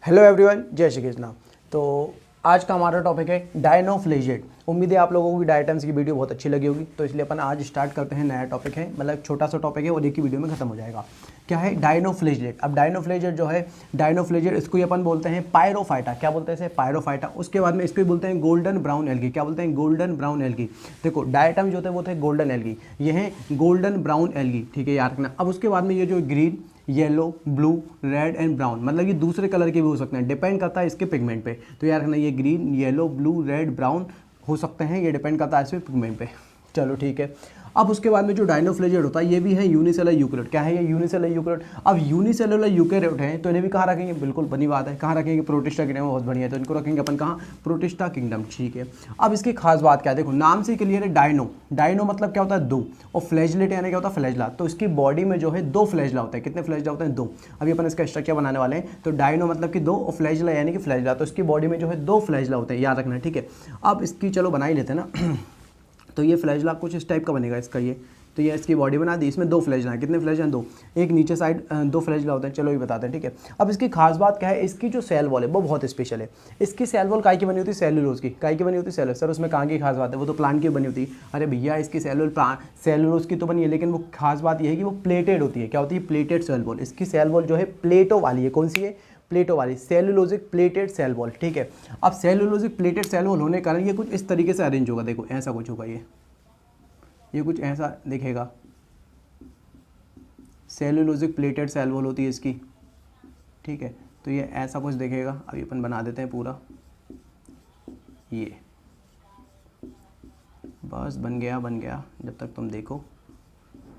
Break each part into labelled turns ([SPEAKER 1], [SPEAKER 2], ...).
[SPEAKER 1] Hello everyone, जय श्री कृष्णा। तो आज का हमारा टॉपिक है डायनोफ्लेजेट। उम्मीद है आप लोगों को डायटम्स की वीडियो बहुत अच्छी लगी होगी, तो इसलिए अपन आज स्टार्ट करते हैं। नया टॉपिक है, मतलब छोटा सा टॉपिक है और एक ही वीडियो में खत्म हो जाएगा। क्या है डायनोफ्लेजेट? अब डायनोफ्लेजेट जो है, डायनोफ्लेजेट इसको ही अपन बोलते हैं पायरोफाइटा। क्या बोलते हैं इसे? पायरोफाइटा। उसके बाद में इसको ही बोलते हैं गोल्डन ब्राउन एल्गी। क्या बोलते हैं? Golden brown algae. देखो डायटम जो होते हैं वो थे गोल्डन एल्गी, ये है गोल्डन ब्राउन एल्गी, ठीक है, याद रखना। अब उसके बाद में ये जो green, yellow, blue, red and brown, मतलब ये दूसरे कलर के भी हो सकते हैं, डिपेंड करता है इसके पिगमेंट पे। तो यार रखना, ये green, yellow, blue, red, brown हो सकते हैं, ये डिपेंड करता है इसके पिगमेंट पे। चलो ठीक है। अब उसके बाद में जो डायनोफ्लेजेट होता है ये भी है यूनिसेलुलर यूकेरियोट। क्या है ये? Unicellular eukaryote. अब यूनिसेलुलर यूकेरियोट है तो इन्हें भी कहाँ रखेंगे? बिल्कुल बनी बात है, कहाँ रखेंगे? प्रोटिस्टा किंगडम में। बहुत बढ़िया है, तो इनको रखेंगे अपन कहाँ? प्रोटिस्टा किंगडम, ठीक है। अब इसकी खास बात क्या है? देखो नाम से क्लियर है, डायनो। डायनो मतलब क्या होता है? दो। और फ्लैजलेट यानी क्या होता है? फ्लैजला। तो इसकी बॉडी में जो है दो फ्लैजला होते हैं। कितने फ्लैजला होते हैं? दो। अभी अपन इसका स्ट्रक्चर बनाने वाले हैं। तो डायनो मतलब कि दो, और फ्लैजला यानी कि फ्लैजला। तो इसकी बॉडी में जो है दो फ्लैजला होते हैं, याद रखना, ठीक है। अब इसकी चलो बना ही लेते हैं ना। तो ये फ्लैजला कुछ इस टाइप का बनेगा इसका ये। तो ये इसकी बॉडी बना दी, इसमें दो फ्लैजला हैं। कितने फ्लैजला हैं? दो। एक नीचे साइड दो फ्लैजला होते हैं, चलो ये बताते हैं, ठीक है। अब इसकी खास बात क्या है? इसकी जो सेल वॉल है वो बहुत स्पेशल है। इसकी सेल वॉल काय की बनी होती है? सेलुलोज की। काय की बनी होती है? सेलुलोज। सर उसमें कहाँ की खास बात है? वो तो प्लांट की बनी होती है। अरे भैया इसकी सेलुलोज की तो बनी है, लेकिन वो खास बात यह है कि वो प्लेटेड होती है। क्या होती है? Plated cell wall. इसकी सेल वॉल जो है प्लेटो वाली है। कौन सी है? प्लेटो वाली, सेलुलोजिक प्लेटेड सेल वॉल, ठीक है। अब सेलुलोजिक प्लेटेड सेल वॉल होने के कारण ये कुछ इस तरीके से अरेंज होगा। देखो ऐसा कुछ होगा, ये कुछ ऐसा दिखेगा। सेलुलोजिक प्लेटेड सेल वॉल होती है इसकी, ठीक है। तो ये ऐसा कुछ दिखेगा। अभी अपन बना देते हैं पूरा, ये बस बन गया, बन गया। जब तक तुम देखो,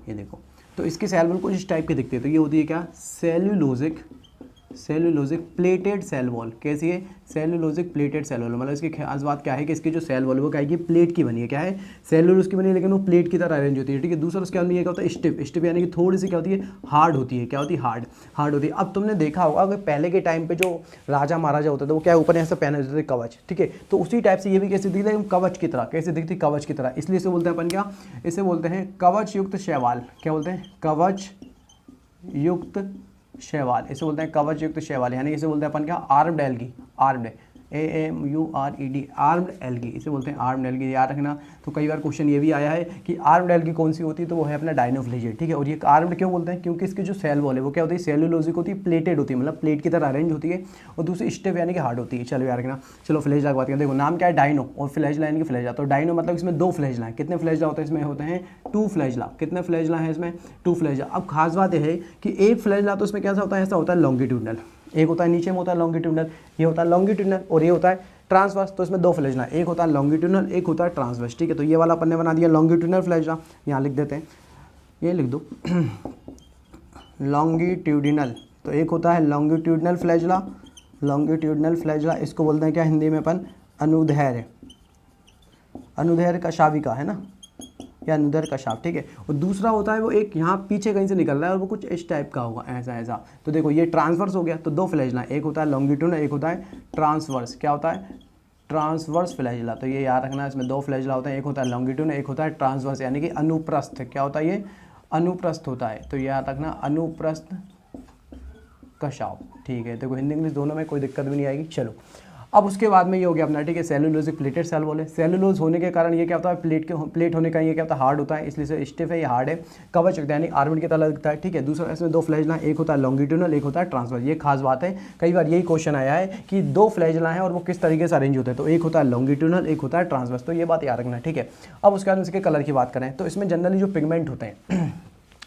[SPEAKER 1] ये देखो। तो इसकी सेल वॉल कुछ इस टाइप की दिखती है। तो ये होती है क्या? Cellulosic plated cell wall. कैसी है? Cellulosic plated cell wall. मतलब इसकी खास बात क्या है कि इसकी जो सेल वॉल है वो क्या है कि प्लेट की बनी है। क्या है? सेलुलोज की बनी है, लेकिन वो प्लेट की तरह अरेंज होती है, ठीक है। दूसरा उसके अंदर ये क्या होता है? स्टिफ। स्टिफ यानी कि थोड़ी सी क्या होती है? हार्ड होती है। क्या होती है? हार्ड होती है। अब तुमने देखा होगा कि पहले के टाइम पे जो राजा महाराजा होते थे वो क्या ऊपर ऐसा पहने होते थे? कवच, ठीक है। तो उसी टाइप से ये भी कैसे दिखती है? कवच की तरह। कैसे दिखती? कवच की तरह। इसलिए इसे बोलते हैं अपन क्या? इसे बोलते हैं कवच युक्त शैवाल। क्या बोलते हैं? कवच युक्त शैवाल। इसे बोलते हैं कवच युक्त शैवाल, यानी इसे बोलते हैं अपन क्या? Armed algae. Armed, ARMURED, armed algae, इसे बोलते हैं आर्म्ड एल्गी, याद रखना। तो कई बार क्वेश्चन ये भी आया है कि आर्म्ड एल्गी कौन सी होती है? तो वो है अपना डायनोफ्लेजेट, ठीक है। और ये आर्म्ड क्यों बोलते हैं? क्योंकि इसकी जो सेल वॉल है वो क्या होती है? सेलुलोजिक होती है, प्लेटेड होती है, मतलब प्लेट की तरह अरेंज होती है। और दूसरी स्टिफ यानी कि हार्ड होती है। चलो याद रखना। चलो फ्लैजला की बात करें। देखो नाम क्या है? डायनो, और फ्लैजला यानी कि फ्लैजला। तो डायनो मतलब इसमें दो फ्लैजला हैं। कितने फ्लैजला होते हैं इसमें? होते हैं टू फ्लैजला। कितने फ्लैजला है इसमें? Two flagella. अब खास बात यह है कि एक फ्लैजला तो इसमें कैसा होता है? ऐसा होता है लॉन्गिट्यूडनल। एक होता है नीचे में होता है लॉन्गिट्यूडनल, ये होता है लॉन्गिट्यूडनल, और ये होता है ट्रांसवर्स। तो इसमें दो फ्लैजला, एक होता है लॉन्गिट्यूडनल, एक होता है ट्रांसवर्स, ठीक है। तो ये वाला अपन ने बना दिया लॉन्गिट्यूडनल फ्लैजला, यहाँ लिख देते हैं, ये लिख दो लॉन्गिट्यूडिनल। तो एक होता है लॉन्गिट्यूडनल फ्लैजला। लॉन्गिट्यूडनल फ्लैजला इसको बोलते हैं क्या हिंदी में अपन? अनुदैर्ध्य। अनुदैर्ध्य कशाविका है ना, या अनुदैर्ध्य कशाव, ठीक है। और दूसरा होता है वो एक यहाँ पीछे कहीं से निकल रहा है और वो कुछ इस टाइप का होगा, ऐसा ऐसा। तो देखो ये ट्रांसवर्स हो गया। तो दो फ्लैजला, एक होता है लॉन्गिट्यूडनल, एक होता है ट्रांसवर्स। क्या होता है? Transverse flagella. तो ये याद रखना, इसमें दो फ्लैजला होते हैं, एक होता है लॉन्गिट्यूडनल, एक होता है ट्रांसवर्स, यानी कि अनुप्रस्थ। क्या होता है? ये अनुप्रस्थ होता है। तो ये याद रखना, अनुप्रस्थ कशाव, ठीक है। देखो हिंदी इंग्लिश दोनों में कोई दिक्कत भी नहीं आएगी। चलो अब उसके बाद में ये हो गया अपना, ठीक है, सेलुलोजिक प्लेटेड सेल वॉल है। सेलुलोज होने के कारण ये क्या होता है? प्लेट होने का ये क्या होता है? हार्ड होता है, इसलिए से स्टिफ है, ये हार्ड है। कवच यानी आर्मड की तरह दिखता है, ठीक है। दूसरा इसमें दो फ्लैजला, एक होता है लॉन्गिट्यूडनल, एक होता है ट्रांसवर्स। ये खास बात है, कई बार यही क्वेश्चन आया है कि दो फ्लैजला हैं और वो किस तरीके से अरेंज होते हैं। तो एक होता है लॉन्गिट्यूडनल, एक होता है ट्रांसवर्स। तो ये बात याद रखना, ठीक है। अब उसके बाद इसके कलर की बात करें तो इसमें जनरली जो पिगमेंट होते हैं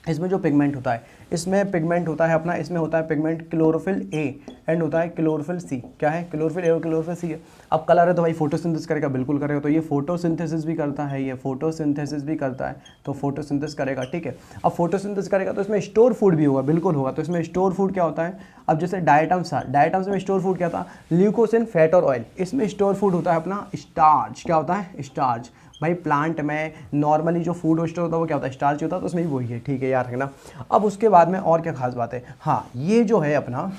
[SPEAKER 1] इसमें जो पिगमेंट होता है, इसमें पिगमेंट होता है अपना, इसमें होता है पिगमेंट क्लोरोफिल ए एंड होता है क्लोरोफिल सी। क्या है? क्लोरोफिल ए और क्लोरोफिल सी है। अब कलर है तो भाई फोटोसिंथेसिस करेगा, बिल्कुल करेगा। तो ये फोटोसिंथेसिस भी करता है, ये फोटोसिंथेसिस भी करता है, तो फोटोसिंथेसिस करेगा, ठीक है। अब फोटोसिंथेसिस करेगा तो इसमें स्टोर फूड भी होगा, बिल्कुल होगा। तो इसमें स्टोर फूड क्या होता है? अब जैसे डायटम्स था, डायटम्स में स्टोर फूड क्या था? ल्यूकोसिन, फैट और ऑयल। इसमें स्टोर फूड होता है अपना स्टार्च। क्या होता है? स्टार्च। भाई प्लांट में नॉर्मली जो फूड वेस्ट होता है वो क्या होता है? स्टार्च होता है। तो उसमें भी वही है, ठीक है, याद रखना। अब उसके बाद में और क्या खास बात है? हाँ, ये जो है अपना,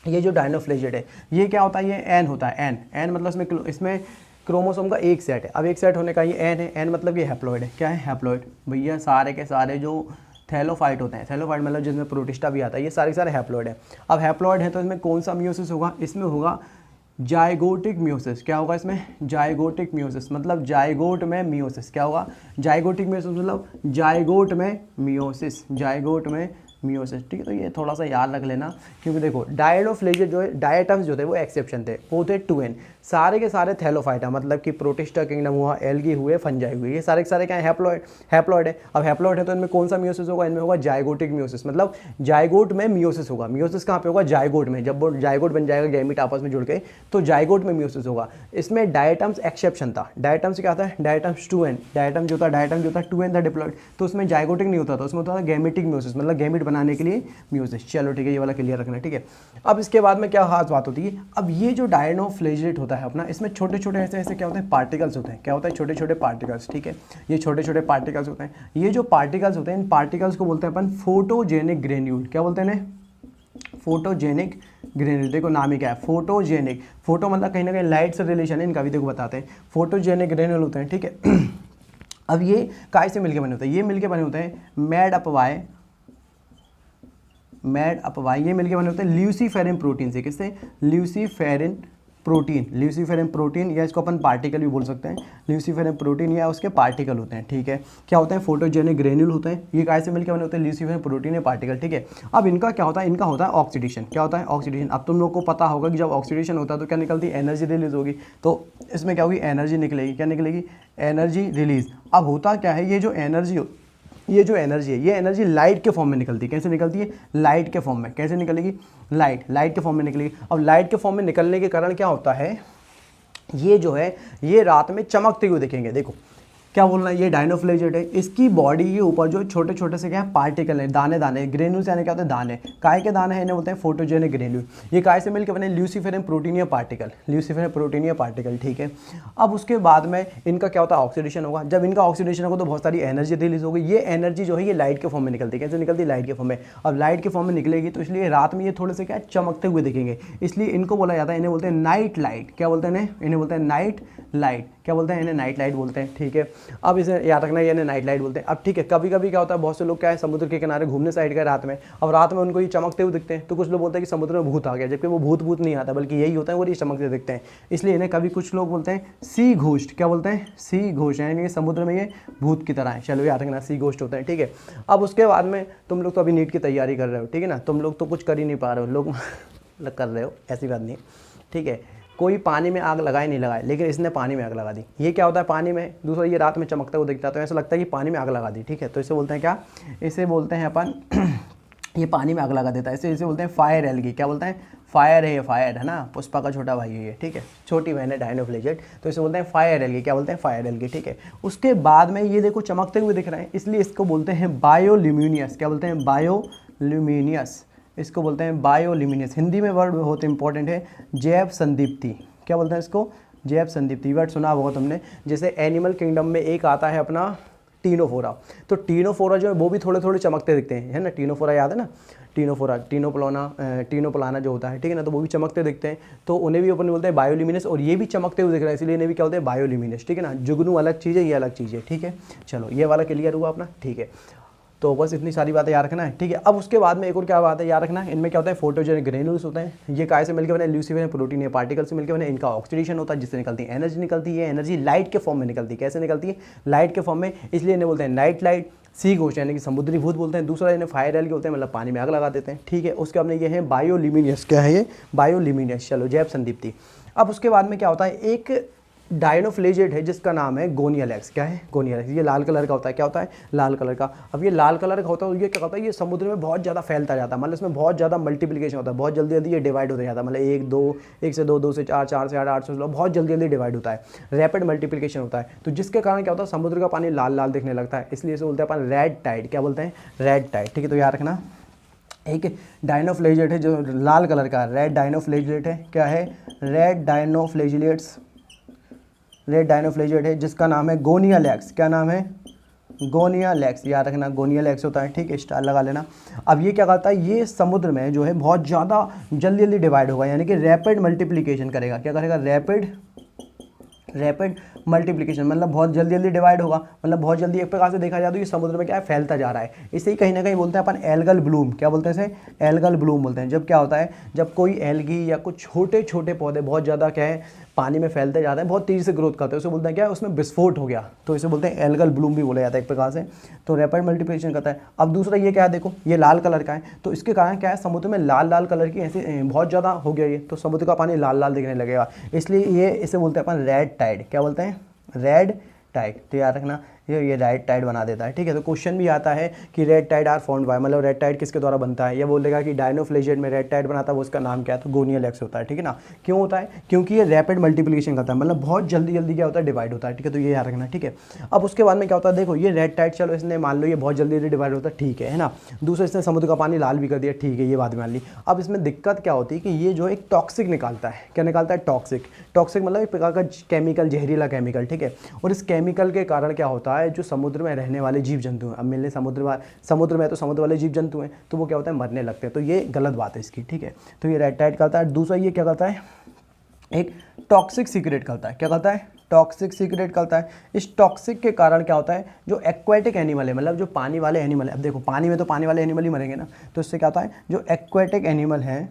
[SPEAKER 1] ये जो डायनोफ्लेजेट है ये क्या होता है? ये एन होता है। एन मतलब इसमें क्रोमोसोम का एक सेट है। अब एक सेट होने का ये एन है। एन मतलब ये हैप्लॉइड है। क्या है? हैप्लॉइड। भैया सारे के सारे जो थैलोफाइट होते हैं। थैलोफाइट मतलब जिसमें प्रोटिस्टा भी आता है, ये सारे सारे हैप्लॉइड है। अब हैप्लॉइड है तो इसमें कौन सा मियोसिस होगा, इसमें होगा जाइगोटिक मियोसिस। क्या होगा इसमें, जाइगोटिक मियोसिस, मतलब जाइगोट में मियोसिस। क्या होगा, जाइगोटिक मियोसिस मतलब जाइगोट में मियोसिस, जाइगोट में मियोसिस। ठीक है, तो ये थोड़ा सा याद रख लेना, क्योंकि देखो डायनोफ्लेजेट जो है, डायटम्स जो थे वो एक्सेप्शन थे, वो थे 2n, सारे के सारे थैलोफाइटा, मतलब कि प्रोटिस्टा किंगडम हुआ, एल्गी हुए, फंजाई हुए, ये सारे के सारे क्या है, हैप्लॉइड, हैप्लॉइड है। अब हैप्लॉइड है तो इनमें कौन सा मियोसिस होगा, इनमें होगा जाइगोटिक मियोसिस, मतलब जाइगोट में मियोसिस होगा। मियोसिस कहाँ पे होगा, जाइगोट में, जब वो जाइगोट बन जाएगा गैमीट आपस में जुड़ के, तो जाइगोट में मियोसिस होगा। इसमें डायटम्स एक्सेप्शन था। डायटम्स क्या था, डायटम्स 2n, डायटम जो था 2n था डिप्लॉइड, तो उसमें जाइगोटिक नहीं होता था, उसमें होता था गैमेटिक मियोसिस, मतलब गैमिट बनाने के लिए मियोसिस। चलो ठीक है, ये वाला क्लियर रखना है। ठीक है, अब इसके बाद में क्या खास बात होती है, अब ये जो डायनोफ्लेजेट होता है अपना, इसमें छोटे छोटे ऐसे ऐसे क्या होते हैं, पार्टिकल्स होते हैं। क्या होता है, छोटे छोटे पार्टिकल्स। ठीक है, ये छोटे छोटे पार्टिकल्स होते हैं। ये जो पार्टिकल्स होते हैं, इन पार्टिकल्स को बोलते हैं अपन फोटोजेनिक ग्रेन्यूल। क्या बोलते हैं इन्हें, फोटोजेनिक ग्रेन्यूल। देखो नाम ही क्या है, फोटोजेनिक। फोटो मतलब कहीं ना कहीं लाइट से रिलेशन है, इनका भी देखो बताते हैं। फोटोजेनिक ग्रेन्यूल होते हैं। ठीक है, अब ये काय से मिलके बने होते हैं, ये मिलके बने होते हैं mad up why, mad up why, ये मिलके बने होते हैं ल्यूसीफेरिन प्रोटीन से। किससे, ल्यूसीफेरिन प्रोटीन, ल्यूसीफेरिन प्रोटीन, या इसको अपन पार्टिकल भी बोल सकते हैं। ल्यूसीफेरिन प्रोटीन या उसके पार्टिकल होते हैं। ठीक है, क्या होते हैं, फोटोजेनिक ग्रेन्यूल होते हैं। ये कैसे मिलकर बने होते हैं, ल्यूसीफेरिन प्रोटीन या पार्टिकल। ठीक है, अब इनका क्या होता है, इनका होता है ऑक्सीडेशन। क्या होता है, ऑक्सीडेशन। अब तुम लोग को पता होगा कि जब ऑक्सीडेशन होता है तो क्या निकलती है, एनर्जी रिलीज होगी। तो इसमें क्या होगी, एनर्जी निकलेगी। क्या निकलेगी, एनर्जी रिलीज। अब होता क्या है, ये जो एनर्जी ये जो एनर्जी है, ये एनर्जी लाइट के फॉर्म में निकलती है। कैसे निकलती है, लाइट के फॉर्म में। कैसे निकलेगी, लाइट के फॉर्म में निकलेगी। अब लाइट के फॉर्म में निकलने के कारण क्या होता है, ये जो है ये रात में चमकते हुए दिखेंगे। देखो क्या बोलना है, ये डायनोफ्लेजेट है, इसकी बॉडी के ऊपर जो छोटे छोटे से क्या है, पार्टिकल है, दाने दाने, ग्रेन्यूल्स यानी क्या होते हैं, दाने। काय के दाने हैं, इन्हें बोलते हैं फोटोजेनिक ग्रेन्यूल। ये काय से मिलकर बने, ल्यूसीफेरिन प्रोटीन या पार्टिकल, ल्यूसीफेरिन प्रोटीन या पार्टिकल। ठीक है, अब उसके बाद में इनका क्या होता है, ऑक्सीडेशन होगा। जब इनका ऑक्सीडेशन होगा तो बहुत सारी एनर्जी रिलीज होगी। ये एनर्जी जो है ये लाइट के फॉर्म में निकलती है। कैसे निकलती है, लाइट के फॉर्म में। अब लाइट के फॉर्म में निकलेगी तो इसलिए रात में ये थोड़े से क्या चमकते हुए दिखेंगे, इसलिए इनको बोला जाता है, इन्हें बोलते हैं नाइट लाइट। क्या बोलते हैं इन्हें बोलते हैं नाइट लाइट। क्या बोलते हैं, इन्हें नाइट लाइट बोलते हैं। ठीक है, अब इसे याद रखना, ये नाइट लाइट बोलते हैं। अब ठीक है, कभी कभी क्या होता है, बहुत से लोग क्या है समुद्र के किनारे घूमने साइड गए रात में, अब रात में उनको ये चमकते हुए दिखते हैं, तो कुछ लोग बोलते हैं कि समुद्र में भूत आ गया, जबकि वो भूत नहीं आता, बल्कि यही होता है, वो ये चमकते दिखते हैं। इसलिए इन्हें कभी कुछ लोग बोलते हैं सी घोस्ट। क्या बोलते हैं, सी घोस्ट, यानी कि समुद्र में ये भूत की तरह है। चलो याद रखना, सी घोस्ट होते हैं। ठीक है, अब उसके बाद में तुम लोग तो अभी नीट की तैयारी कर रहे हो, ठीक है ना, तुम लोग तो कुछ कर ही नहीं पा रहे हो, लोग कर रहे हो, ऐसी बात नहीं। ठीक है, कोई पानी में आग लगाए नहीं लगाए, लेकिन इसने पानी में आग लगा दी। ये क्या होता है, पानी में। दूसरा, ये रात में चमकता हुआ दिखता है, तो ऐसा लगता है कि पानी में आग लगा दी। ठीक है, तो इसे बोलते हैं क्या, इसे बोलते हैं अपन ये पानी में आग लगा देता है, इसे बोलते हैं फायर एल्गी। क्या बोलते हैं, फायर है, ये फायर है ना, पुष्पा का छोटा भाई है ये। ठीक है, छोटी बहन है डायनोफ्लेजेट, तो इसे बोलते हैं फायर एल्गी। क्या बोलते हैं, फायर एल्गी। ठीक है, उसके बाद में ये देखो चमकते हुए दिख रहे हैं, इसलिए इसको बोलते हैं बायोल्यूमिनियस। क्या बोलते हैं, बायोल्यूमिनियस, इसको बोलते हैं बायोल्यूमिनियस। हिंदी में वर्ड बहुत इंपॉर्टेंट है, जैव संदीप्ति। क्या बोलते हैं इसको, जैव संदीप्ति। वर्ड सुना होगा तुमने, जैसे एनिमल किंगडम में एक आता है अपना टीनोफोरा, तो टीनोफोरा जो है वो भी थोड़े थोड़े चमकते दिखते हैं, है ना। टीनोफोरा याद है ना, टीनोफोरा, टीनोप्लाना जो होता है, ठीक है ना, तो वो भी चमकते दिखते हैं, तो उन्हें भी अपन बोलते हैं बायोल्यूमिनस। और ये भी चमकते हुए दिख रहा है, इसलिए इन्हें भी क्या होते हैं, बायोल्यूमिनस। ठीक है ना, जुगनू अलग चीज़ है, ये अलग चीज़ है। ठीक है, चलो ये वाला क्लियर हुआ अपना। ठीक है, तो बस इतनी सारी बातें याद रखना है। ठीक है, अब उसके बाद में एक और क्या बात है याद रखना है, इनमें क्या होता है, फोटोजेनिक ग्रेन्यूल्स होते हैं। ये काय से मिलकर बने, ल्यूसीफेरिन प्रोटीन या पार्टिकल से मिलकर बने। इनका ऑक्सीडेशन होता है, जिससे निकलती है एनर्जी, निकलती है एनर्जी लाइट के फॉर्म में निकलती है। कैसे निकलती है, लाइट के फॉर्म में, इसलिए इन्हें बोलते हैं नाइट लाइट। सी घोस्ट यानी कि समुद्री भूत बोलते हैं। दूसरा इन्हें फायर एल्गी बोलते हैं, मतलब पानी में आग लगा देते हैं। ठीक है, उसके बाद में ये है बायोल्यूमिनियस। क्या है ये, बायोल्यूमिनियस। चलो, जैव संदीप्ति। अब उसके बाद में क्या होता है, एक डायनोफ्लेजेट है जिसका नाम है गोनियालैक्स। क्या है, गोनियालैक्स। ये लाल कलर का होता है। क्या होता है, लाल कलर का। अब ये लाल कलर का होता है, ये क्या होता है, ये समुद्र में बहुत ज़्यादा फैलता जाता है, मतलब इसमें बहुत ज़्यादा मल्टीप्लिकेशन होता है, बहुत जल्दी जल्दी ये डिवाइड होता जाता है, मतलब 1 से 2, 2 से 4, 4 से 8, 8 से 16, बहुत जल्दी जल्दी डिवाइड होता है, रैपिड मल्टीप्लिकेशन होता है। तो जिसके कारण क्या होता है, समुद्र का पानी लाल लाल दिखने लगता है, इसलिए इसे बोलते हैं अपन रेड टाइड। क्या बोलते हैं, रेड टाइड। ठीक है, तो याद रखना, एक डायनोफ्लेजेट है जो लाल कलर का, रेड डायनोफ्लेजेट है। क्या है, रेड डायनोफ्लेजेट्स, रेड डायनोफ्लेजेट है जिसका नाम है गोनियालैक्स। क्या नाम है, गोनियालैक्स। याद रखना, गोनियालैक्स होता है। ठीक है, स्टार लगा लेना। अब ये क्या करता है, ये समुद्र में जो है बहुत ज़्यादा जल्दी जल्दी डिवाइड होगा, यानी कि रैपिड मल्टीप्लिकेशन करेगा। क्या करेगा, रैपिड रैपिड मल्टीप्लिकेशन मतलब बहुत जल्दी जल्दी डिवाइड होगा, मतलब बहुत जल्दी, एक प्रकार से देखा जाए तो ये समुद्र में क्या है, फैलता जा रहा है। इसे ही कहीं ना कहीं बोलते हैं अपन एल्गल ब्लूम। क्या बोलते हैं इसे? एल्गल ब्लूम बोलते हैं। जब क्या होता है, जब कोई एल्गी या कुछ छोटे छोटे पौधे बहुत ज़्यादा क्या है पानी में फैलते जाते हैं, बहुत तेज़ी से ग्रोथ करते हैं, उसे बोलते हैं क्या है, उसमें विस्फोट हो गया, तो इसे बोलते हैं एल्गल ब्लूम भी बोला जाता है एक प्रकार से। तो रैपिड मल्टीप्लिकेशन करता है। अब दूसरा ये क्या है, देखो ये लाल कलर का है, तो इसके कारण क्या है, समुद्र में लाल लाल कलर की ऐसी बहुत ज़्यादा हो गया ये, तो समुद्र का पानी लाल लाल दिखने लगेगा, इसलिए ये इसे बोलते हैं अपन रेड टाइड। क्या बोलते हैं? Red tide. तो याद रखना ये रेड टाइड बना देता है, ठीक है। तो क्वेश्चन भी आता है कि red tide are found by, मतलब रेड टाइड किसके द्वारा बनता है, ये बोलेगा कि डायनोफ्लेजेट में रेड टाइड बनाता है, वो उसका नाम क्या है, तो गोनियल एक्स होता है, ठीक है ना। क्यों होता है? क्योंकि ये रैपिड मल्टीप्लिकेशन करता है, मतलब बहुत जल्दी जल्दी क्या होता है, डिवाइड होता है, ठीक है। तो ये याद रखना, ठीक है। अब उसके बाद में क्या होता है, देखो ये रेड टाइड, चलो इसने मान लो ये बहुत जल्दी जल्दी डिवाइड होता है, ठीक है ना। दूसरा इसने समुद्र का पानी लाल भी कर दिया, ठीक है, ये बात मान ली। अब इसमें दिक्कत क्या होती है कि ये जो एक टॉक्सिक निकालता है, क्या निकालता है? टॉक्सिक। टॉक्सिक मतलब एक प्रकार का केमिकल, जहरीला केमिकल, ठीक है। और इस केमिकल के कारण क्या होता है, जो समुद्र में रहने वाले जीव जंतु हैं, अब मिलने समुद्र में तो समुद्र वाले जीव जंतु हैं, तो वो क्या होता है, मरने लगते हैं, तो ये गलत बात है इसकी, ठीक है। तो ये रेड टाइड करता है। दूसरा ये क्या करता है, एक टॉक्सिक सीक्रेट करता है। क्या करता है? टॉक्सिक सीक्रेट करता है। इस टॉक्सिक के कारण क्या होता है, जो एक्वेटिक एनिमल है, मतलब जो पानी वाले एनिमल है, अब देखो पानी में तो पानी वाले एनिमल ही मरेंगे ना, तो इससे क्या होता है, जो एक्वेटिक एनिमल है,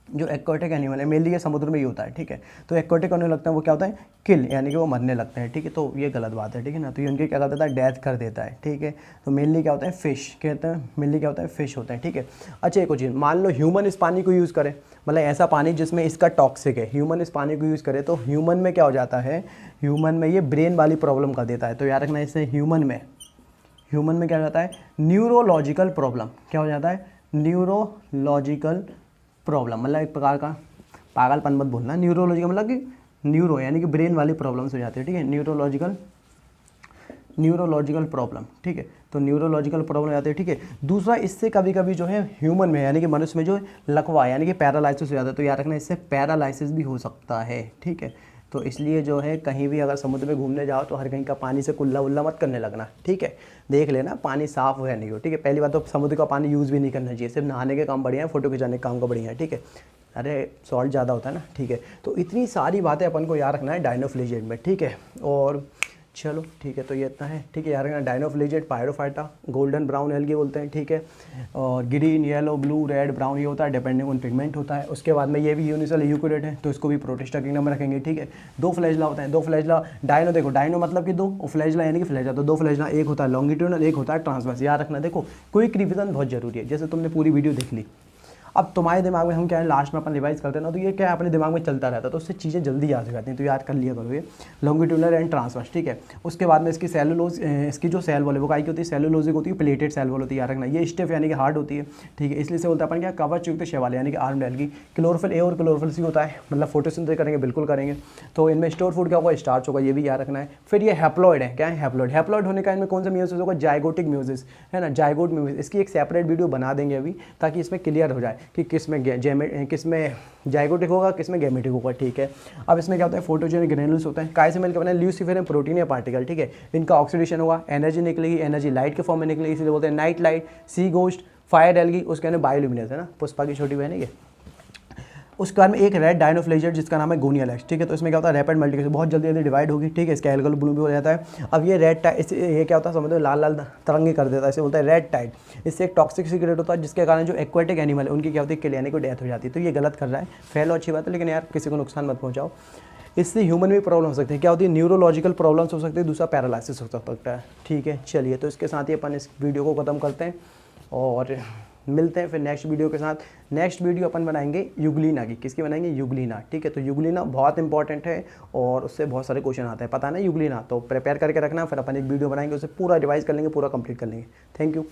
[SPEAKER 1] जो एक्वाटिक एनिमल है, मेनली ये समुद्र में ही होता है, ठीक है। तो एक्वाटिक होने लगता है, वो क्या होता है, किल, यानी कि वो मरने लगते हैं, ठीक है। तो ये गलत बात है, ठीक है ना। तो ये उनके क्या करता है, डेथ कर देता है, ठीक है। तो मेनली क्या होता है, फिश कहते हैं, मेनली क्या होता है, फिश होता है, ठीक है। अच्छा एक और चीज़, मान लो ह्यूमन इस पानी को यूज़ करे, मतलब ऐसा पानी जिसमें इसका टॉक्सिक है, ह्यूमन इस पानी को यूज़ करे, तो ह्यूमन में क्या हो जाता है, ह्यूमन में ये ब्रेन वाली प्रॉब्लम कर देता है। तो याद रखना, इससे ह्यूमन में क्या हो जाता है, न्यूरोलॉजिकल प्रॉब्लम। क्या हो जाता है? न्यूरोलॉजिकल प्रॉब्लम, मतलब एक प्रकार का पागलपन मत बोलना, न्यूरोलॉजिकल मतलब कि न्यूरो यानी कि ब्रेन वाली प्रॉब्लम्स हो जाती है, ठीक है। न्यूरोलॉजिकल प्रॉब्लम, ठीक है। तो न्यूरोलॉजिकल प्रॉब्लम आते हैं, ठीक है। दूसरा, इससे कभी कभी जो है ह्यूमन में यानी कि मनुष्य में जो लकवा यानी कि पैरालाइसिस हो जाता है, तो याद रखना इससे पैरालाइसिस भी हो सकता है, ठीक है। तो इसलिए जो है कहीं भी अगर समुद्र में घूमने जाओ तो हर कहीं का पानी से कुल्ला उल्ला मत करने लगना, ठीक है। देख लेना पानी साफ़ हो या नहीं हो, ठीक है। पहली बात तो समुद्र का पानी यूज़ भी नहीं करना चाहिए, सिर्फ नहाने के काम बढ़िया है, फोटो खिंचाने के काम का बढ़िया है, ठीक है। अरे सॉल्ट ज़्यादा होता है ना, ठीक है। तो इतनी सारी बातें अपन को याद रखना है डायनोफ्लेजेट में, ठीक है। और चलो ठीक है, तो ये इतना है, ठीक है। याद रखना डायनोफ्लेजेट, पायरोफाइटा, गोल्डन ब्राउन एल्गी बोलते हैं, ठीक है। और green, yellow, blue, red, brown ये होता है, डिपेंडिंग ऑन पिगमेंट होता है। उसके बाद में ये भी यूनिसेल यूकोरियोट है, तो इसको भी प्रोटिस्टा किंगडम में रखेंगे, ठीक है। दो फ्लैजला होते हैं, दो फ्लैजला, डायनो देखो, डायनो मतलब कि दो, और फ्लैजला यानी कि फ्लैजला, तो दो फ्लैजला, एक होता है लॉन्गिट्यूडनल, एक होता है ट्रांसवर्स। याद रखना, देखो क्विक रिविजन बहुत जरूरी है, जैसे तुमने पूरी वीडियो देख ली, अब तुम्हारे दिमाग में हम क्या है लास्ट में अपन रिवाइज करते हैं ना, तो ये क्या है अपने दिमाग में चलता रहता है, तो उससे चीज़ें जल्दी याद हो जाती हैं, तो याद कर लिया करो ये लॉन्गिट्यूडनल एंड ट्रांसवर्स, ठीक है। उसके बाद में इसकी सेलुलोज, इसकी जो सेल वॉल है वो काय की होती है, सेलुलोजिक होती है, प्लेटेड सेल वॉल होती है, याद रखना। ये स्टिफ यानी कि हार्ड होती है, ठीक है। इसलिए से बोलते हैं अपन क्या, कवचयुक्त शैवाल यानी कि आर्म्ड एल्गी। क्लोरोफिल ए और क्लोरोफिल सी होता है, मतलब फोटोसिंथेसिस करेंगे, बिल्कुल करेंगे। तो इनमें स्टोर फूड क्या होगा, स्टार्च होगा, ये भी याद रखना है। फिर ये हैप्लॉइड है, क्या है हैप्लॉइड, हैप्लॉइड होने का इनमें कौन सा म्यूसिस होगा, जाइगोटिक म्यूसिस, है ना, जाइगोट म्यूसिस। इसकी एक सेपरेट वीडियो बना देंगे अभी, ताकि इसमें क्लियर हो जाए कि किसमें जाइगोटिक होगा, किसमें गैमेटिक होगा, ठीक है। अब इसमें क्या होता है, फोटोजेनिक ग्रेनुल्स होते हैं, काय से मिलकर बने, ल्यूसिफेरम प्रोटीन या पार्टिकल, ठीक है। इनका ऑक्सीडेशन होगा, एनर्जी निकलेगी, एनर्जी लाइट के फॉर्म में निकलेगी, इसलिए बोलते हैं नाइट लाइट, सी गोस्ट, फायर एल्गी, उसके अंदर बायोल्यूमिनेस है ना, पुष्पा की छोटी बहन है ये। उसके बाद में एक रेड डायनोफ्लेजेट जिसका नाम है गोनियल एक्स, ठीक है। तो इसमें क्या होता है, रैपिड मल्टीप्लिकेशन, बहुत जल्दी जल्दी डिवाइड होगी, ठीक है। इसका एल्गल ब्लूम भी हो जाता है। अब ये रेड टाइड, ये क्या होता है, समझो लाल लाल तरंगे कर देता है, इसे बोलता है रेड टाइड। इससे एक टॉक्सिक सीक्रेट होता है, जिसके कारण जो एक्वाटिक एनिमल है उनकी क्या होती है, किल यानी को डेथ हो जाती है। तो ये गलत कर रहा है, फैलो अच्छी बात है, लेकिन यार किसी को नुकसान मत पहुँचाओ। इससे ह्यूमन में प्रॉब्लम हो सकती है, क्या होती है, न्यूरोलॉजिकल प्रॉब्लम्स हो सकती है, दूसरा पैरालिसिस हो सकता है, ठीक है। चलिए, तो इसके साथ ही अपन इस वीडियो को ख़त्म करते हैं और मिलते हैं फिर नेक्स्ट वीडियो के साथ। नेक्स्ट वीडियो अपन बनाएंगे युगलिना की, किसकी बनाएंगे, युगलिना, ठीक है। तो युगलिना बहुत इंपॉर्टेंट है और उससे बहुत सारे क्वेश्चन आते हैं, पता ना युगलिना, तो प्रिपेयर करके रखना, फिर अपन एक वीडियो बनाएंगे, उसे पूरा रिवाइज कर लेंगे, पूरा कंप्लीट कर लेंगे। Thank you.